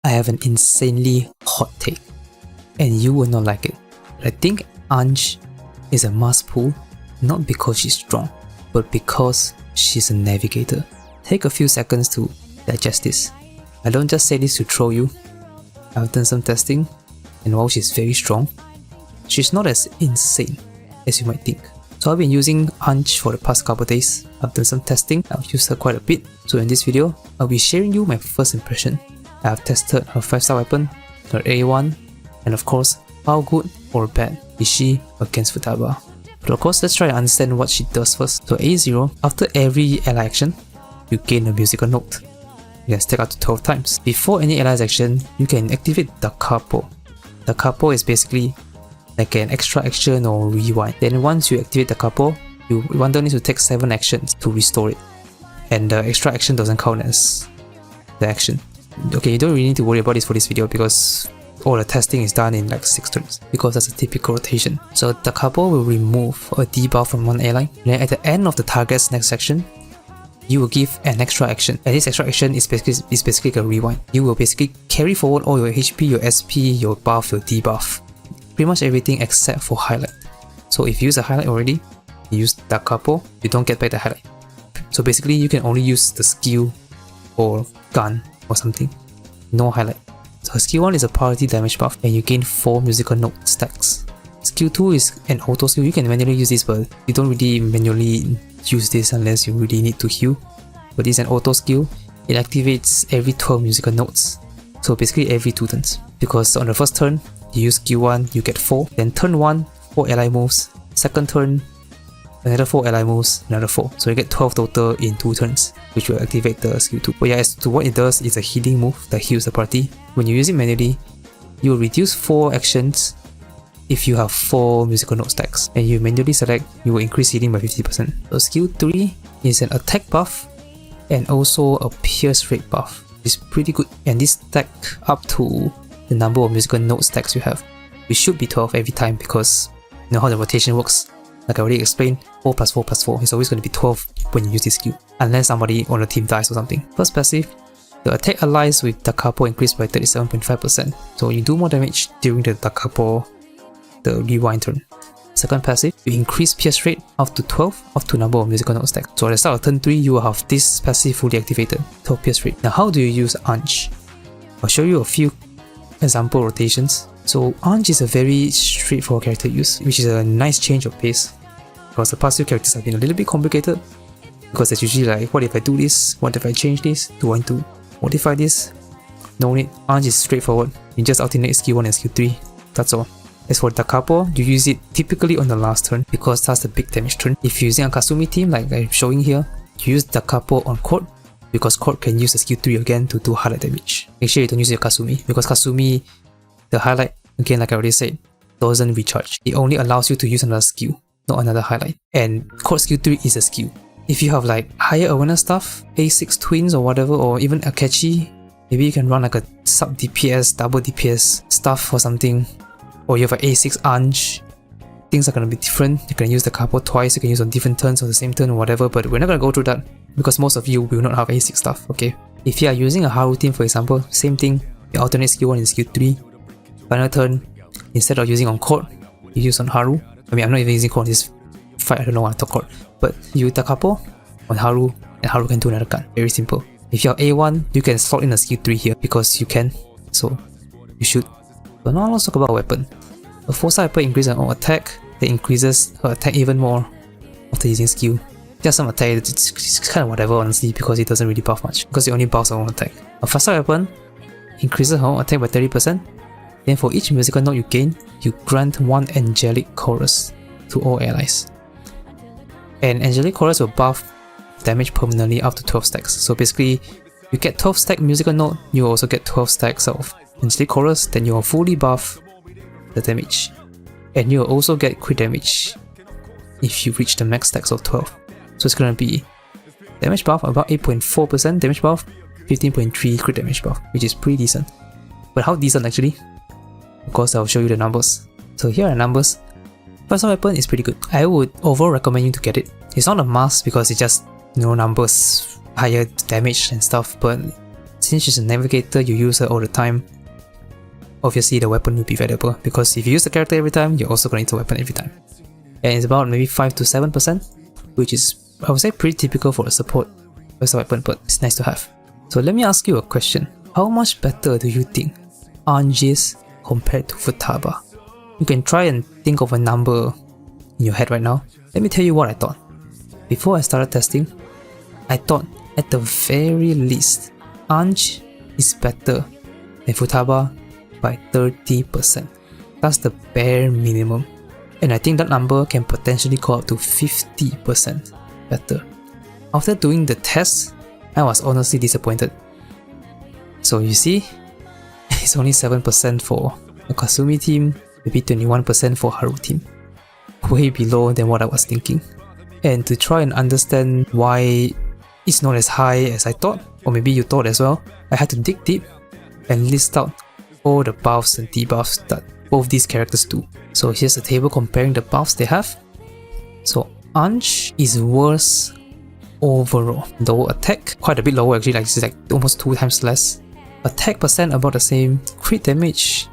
I have an insanely hot take, and you will not like it. But I think Ange is a must pull, not because she's strong, but because she's a navigator. Take a few seconds to digest this. I don't just say this to troll you. I've done some testing, and while she's very strong, she's not as insane as you might think. So I've been using Ange for the past couple of days. I've done some testing, I've used her quite a bit. So in this video, I'll be sharing you my first impression. I've tested her 5-star weapon, her A1, and of course, how good or bad is she against Futaba. But of course, let's try to understand what she does first. So A0, after every ally action, you gain a musical note. You can stack up to 12 times. Before any allies action, you can activate the capo. The capo is basically like an extra action or rewind. Then once you activate the capo, you don't need to take 7 actions to restore it. And the extra action doesn't count as the action. Okay, you don't really need to worry about this for this video because all the testing is done in like 6 turns, because that's a typical rotation. So the capo will remove a debuff from one ally. Then at the end of the target's next action, you will give an extra action, and this extra action is basically a rewind. You will basically carry forward all your HP, your SP, your buff, your debuff. Pretty much everything except for highlight. So if you use a highlight already, you use the capo, you don't get back the highlight. So basically you can only use the skill or gun or something. No highlight. So skill 1 is a priority damage buff and you gain 4 musical note stacks. Skill 2 is an auto skill. You can manually use this, but you don't really manually use this unless you really need to heal. But this is an auto skill. It activates every 12 musical notes. So basically every 2 turns. Because on the first turn, you use skill 1, you get 4. Then turn 1, 4 ally moves. Second turn, another 4 ally moves, another 4. So you get 12 total in 2 turns, which will activate the skill 2. But yeah, as to what it does, it's a healing move that heals the party. When you use it manually, you will reduce 4 actions if you have 4 musical note stacks. And you manually select, you will increase healing by 50%. So skill 3 is an attack buff and also a pierce rate buff. It's pretty good, and this stack up to the number of musical note stacks you have. It should be 12 every time because you know how the rotation works. Like I already explained, 4 plus 4 plus 4 is always going to be 12 when you use this skill, unless somebody on the team dies or something. First passive, the attack allies with the capo increased by 37.5%, so you do more damage during the capo, the rewind turn. Second passive, you increase pierce rate up to 12, up to number of musical note stacks. So at the start of turn 3, you will have this passive fully activated, 12 pierce rate. Now how do you use Ange? I'll show you a few example rotations. So Ange is a very straightforward character use, which is a nice change of pace. Because the past few characters have been a little bit complicated. Because it's usually like, what if I do this? What if I change this? Do I want to modify this? No need. Ange is straightforward. You just alternate skill 1 and skill 3. That's all. As for the capo, you use it typically on the last turn because that's the big damage turn. If you're using a Kasumi team like I'm showing here, you use the capo on Court because Court can use the skill 3 again to do highlight damage. Make sure you don't use your Kasumi because Kasumi, the highlight, again like I already said, doesn't recharge. It only allows you to use another skill, not another highlight. And Court skill 3 is a skill. If you have like higher awareness stuff, A6 twins or whatever, or even Akechi, maybe you can run like a sub DPS, double DPS stuff or something. Or you have an A6 Ange, things are going to be different. You can use the capo twice, you can use on different turns or the same turn or whatever, but we're not going to go through that because most of you will not have A6 stuff, okay? If you are using a Haru team for example, same thing, you alternate skill 1 and skill 3. Final turn, instead of using on Court, you use on Haru. I mean, I'm not even using Court in this fight, I don't know why I talk Court. But you use the capo on Haru, and Haru can do another gun. Very simple. If you have A1, you can slot in a skill 3 here because you can, so you should. So now let's talk about weapon. A 4-star weapon increases her own attack, that increases her attack even more after using skill. Just some attack, it's kind of whatever honestly because it doesn't really buff much because it only buffs her own attack. A 5-star weapon increases her own attack by 30%. Then for each musical note you gain, you grant 1 angelic chorus to all allies. And angelic chorus will buff damage permanently up to 12 stacks. So basically, you get 12 stack musical note, you also get 12 stacks of angelic chorus, then you will fully buff the damage. And you will also get crit damage if you reach the max stacks of 12. So it's gonna be damage buff about 8.4% damage buff, 15.3 crit damage buff, which is pretty decent. But how decent actually? Of course, I'll show you the numbers. So here are the numbers. First weapon is pretty good. I would overall recommend you to get it. It's not a must because it's just, you know, numbers, higher damage and stuff, but since she's a navigator, you use her all the time. Obviously the weapon will be valuable, because if you use the character every time, you're also going to need the weapon every time. And it's about maybe 5 to 7%, which is, I would say, pretty typical for a support as a weapon, but it's nice to have. So let me ask you a question. How much better do you think Ange is compared to Futaba? You can try and think of a number in your head right now. Let me tell you what I thought. Before I started testing, I thought at the very least, Ange is better than Futaba by 30%. That's the bare minimum. And I think that number can potentially go up to 50% better. After doing the test, I was honestly disappointed. So you see, it's only 7% for the Kasumi team, maybe 21% for Haru team. Way below than what I was thinking. And to try and understand why it's not as high as I thought, or maybe you thought as well, I had to dig deep and list out all the buffs and debuffs that both these characters do. So here's a table comparing the buffs they have. So Ange is worse overall. Low attack, quite a bit lower actually, like it's like almost 2 times less. Attack percent about the same. Crit damage,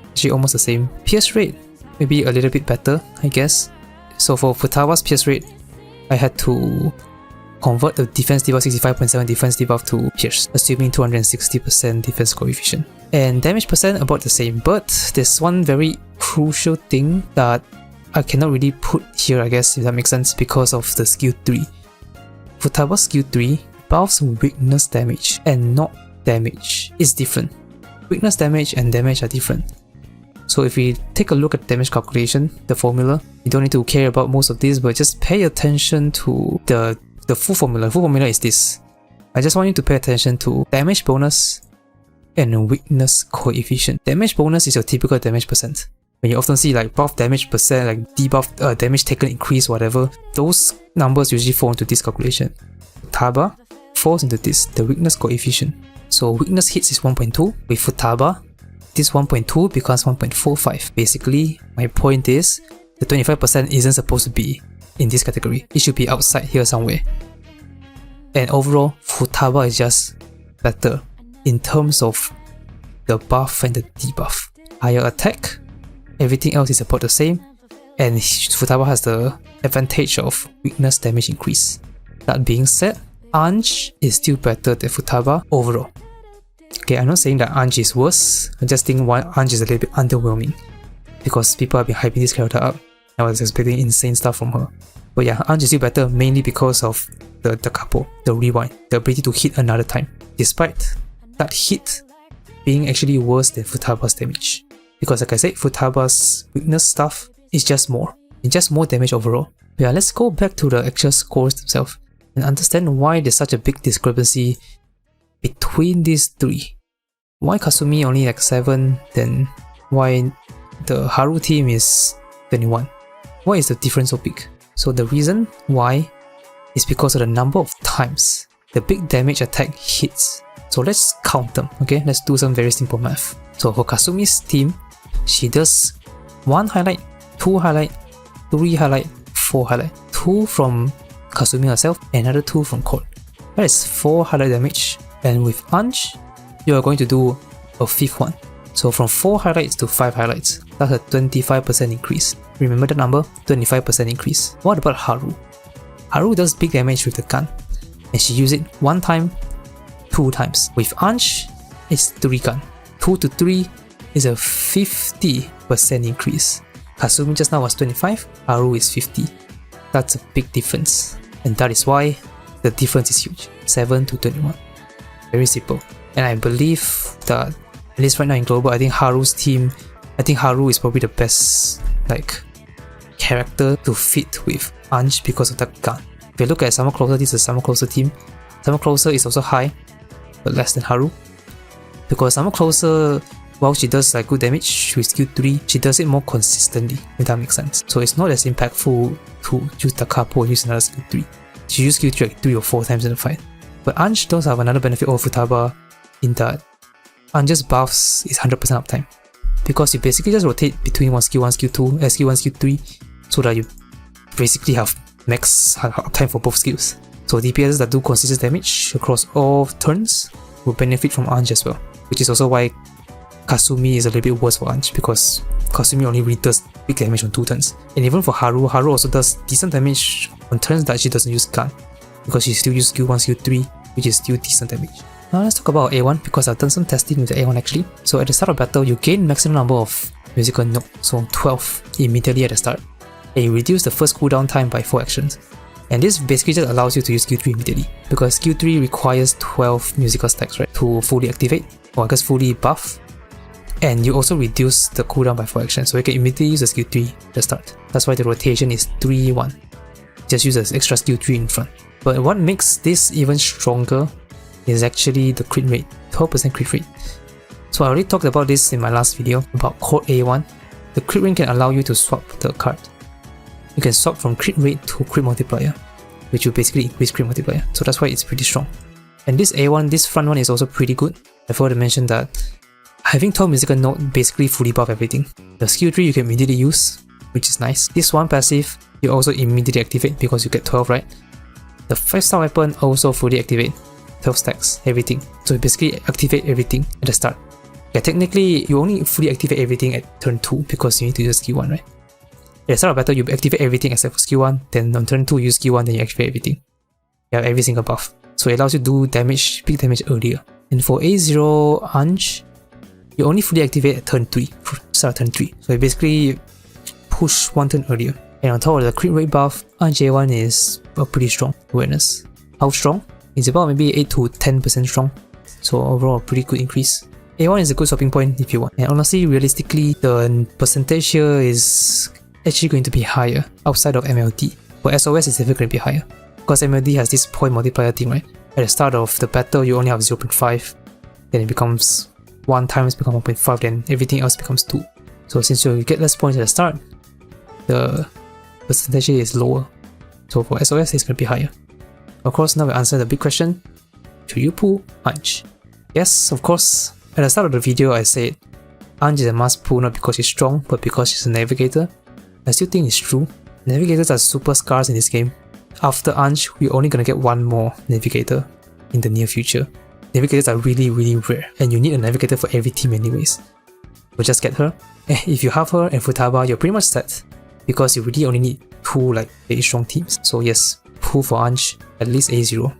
actually almost the same. Pierce rate, maybe a little bit better, I guess. So for Futaba's pierce rate, I had to convert the defense debuff 65.7 defense debuff to pierce, assuming 260% defense coefficient. And damage percent about the same, but there's one very crucial thing that I cannot really put here, I guess, if that makes sense, because of the skill 3. Futaba's skill 3 buffs weakness damage and not damage. It's different. Weakness damage and damage are different. So if we take a look at damage calculation, the formula, you don't need to care about most of this, but just pay attention to the full formula. The full formula is this. I just want you to pay attention to damage bonus and weakness coefficient. Damage bonus is your typical damage percent. When you often see like buff damage percent, like debuff damage taken increase, whatever, those numbers usually fall into this calculation. Futaba falls into this, the weakness coefficient. So weakness hits is 1.2. With Futaba, this 1.2 becomes 1.45. Basically, my point is, the 25% isn't supposed to be in this category. It should be outside here somewhere. And overall, Futaba is just better in terms of the buff and the debuff. Higher attack, everything else is about the same, and Futaba has the advantage of weakness damage increase. That being said, Ange is still better than Futaba overall. Okay, I'm not saying that Ange is worse, I just think why Ange is a little bit underwhelming, because people have been hyping this character up. I was expecting insane stuff from her. But yeah, Ange is still better mainly because of the capo, the rewind, the ability to hit another time, despite that hit being actually worse than Futaba's damage. Because like I said, Futaba's weakness stuff is just more. It's just more damage overall. But yeah, let's go back to the actual scores themselves and understand why there's such a big discrepancy between these three. Why Kasumi only like 7, then why the Haru team is 21? Why is the difference so big? So the reason why is because of the number of times the big damage attack hits. So let's count them, okay? Let's do some very simple math. So for Kasumi's team, she does 1 highlight, 2 highlight, 3 highlight, 4 highlight. 2 from Kasumi herself, another 2 from Court. That is 4 highlight damage. And with Ange, you are going to do a 5th one. So from 4 highlights to 5 highlights, that's a 25% increase. Remember the number? 25% increase. What about Haru? Haru does big damage with the gun, and she uses it 1 time, 2 times. With Ange, it's 3 gun. 2 to 3 is a 50% increase. Kasumi just now was 25, Haru is 50. That's a big difference, and that is why the difference is huge. 7 to 21. Very simple. And I believe that, at least right now in global, I think Haru's team, I think Haru is probably the best like character to fit with Ange because of that gun. If you look at Summer Closer, this is a Summer Closer team. Summer Closer is also high, but less than Haru. Because Summer Closer, while she does like good damage with skill 3, she does it more consistently, if that makes sense. So it's not as impactful to use the capo and use another skill 3. She used skill 3 like 3 or 4 times in the fight. But Ange does have another benefit over Futaba in that Ange's buffs is 100% uptime. Because you basically just rotate between one skill 2, skill 1, skill 3, so that you basically have max uptime for both skills. So DPSs that do consistent damage across all turns will benefit from Ange as well, which is also why Kasumi is a little bit worse for Ange, because Kasumi only really does big damage on 2 turns. And even for Haru also does decent damage on turns that she doesn't use gun, because she still uses skill 1, skill 3, which is still decent damage. Now let's talk about A1, because I've done some testing with the A1 actually. So at the start of battle, you gain maximum number of musical notes, so 12 immediately at the start, and you reduce the first cooldown time by 4 actions. And this basically just allows you to use skill 3 immediately, because skill 3 requires 12 musical stacks, right, to fully activate, or I guess fully buff. And you also reduce the cooldown by 4 actions, so you can immediately use the skill 3 at the start. That's why the rotation is 3-1. Just use an extra skill 3 in front. But what makes this even stronger is actually the crit rate, 12% crit rate. So I already talked about this in my last video about Code A1. The crit rate can allow you to swap the card. You can swap from crit rate to crit multiplier, which will basically increase crit multiplier. So that's why it's pretty strong. And this A1, this front one is also pretty good. I forgot to mention that having 12 musical note basically fully buff everything. The skill 3 you can immediately use, which is nice. This one passive you also immediately activate because you get 12, right? The 5-star weapon also fully activate, 12 stacks, everything. So you basically activate everything at the start. Yeah, technically you only fully activate everything at turn 2 because you need to use skill 1, right? At the start of battle, you activate everything except for skill 1, then on turn 2 you use skill 1, then you activate everything. You have every single buff. So it allows you to do damage, big damage earlier. And for A0 Ange, you only fully activate at turn 3, start turn 3. So you basically push 1 turn earlier. And on top of the crit rate buff, Ange A1 is a pretty strong awareness. How strong? It's about maybe 8 to 10% strong. So overall, a pretty good increase. A1 is a good swapping point if you want. And honestly, realistically, the percentage here is actually going to be higher outside of MLD. For SOS, it's definitely going to be higher, because MLD has this point multiplier thing, right? At the start of the battle, you only have 0.5, then it becomes 1 times become 1.5, then everything else becomes 2. So since you get less points at the start, the percentage is lower. So for SOS, it's going to be higher. Of course, now we answer the big question: should you pull Ange? Yes, of course. At the start of the video, I said Ange is a must pull not because she's strong, but because she's a navigator. I still think it's true. Navigators are super scarce in this game. After Ange, we're only gonna get 1 more navigator in the near future. Navigators are really rare, and you need a navigator for every team anyways. So just get her. If you have her and Futaba, you're pretty much set, because you really only need 2 like very strong teams. So yes, pull for Ange, at least A0.